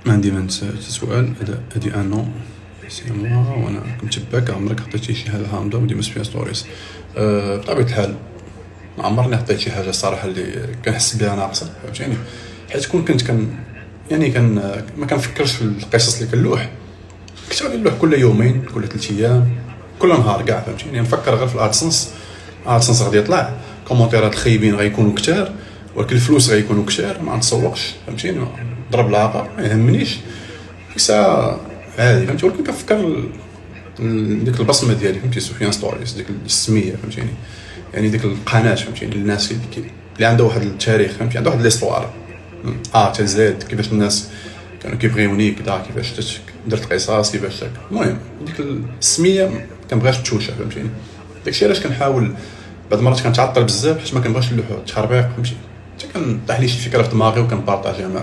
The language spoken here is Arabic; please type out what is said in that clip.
عندي من سؤال هادي انو سي موا وانا كنت باك. عمرك حطيتي شي حاجه هامضه وديما فيها ستوريز؟ بطبيعه الحال ما عمرني حطيت شي حاجه الصراحه اللي كنحس بها ناقصه، فهمتيني؟ حيت كنت يعني ما كنفكرش في القصص اللي كنلوح. كنت غادي نلوح كل يومين، كل 3 ايام، كل نهار كاع، فهمتيني؟ نفكر غير في الادسنس غادي يطلع، كومونتيرات الخايبين غيكونوا كثار، ولكن الفلوس غيكونوا كثار. ما نتسوقش، فهمتيني؟ نضرب العقار ما يهمنيش، ساعه عادي، فهمتي؟ ولكن كنفكر ديك البصمه ديالي، فهمتي؟ سفيان ستوريز، ديك السميه، فهمتيني؟ يعني ديك القناه، فهمتيني؟ الناس اللي عندها واحد التاريخ، فهمتي؟ عندها واحد ليستوار حتى زاد، كيفاش الناس كانوا كيبغيوني كدا، كيفاش درت قصاص، كيفاش المهم ديك السميه كنبغيش تشوشها، فهمتيني؟ داكشي علاش كنحاول بعض المرات كنتعطل بزاف، حيت ما كنبغيش نلوح تخربيق، فهمتي؟ حتى كنطيح لي شي فكره في دماغي وكنبارطاجيها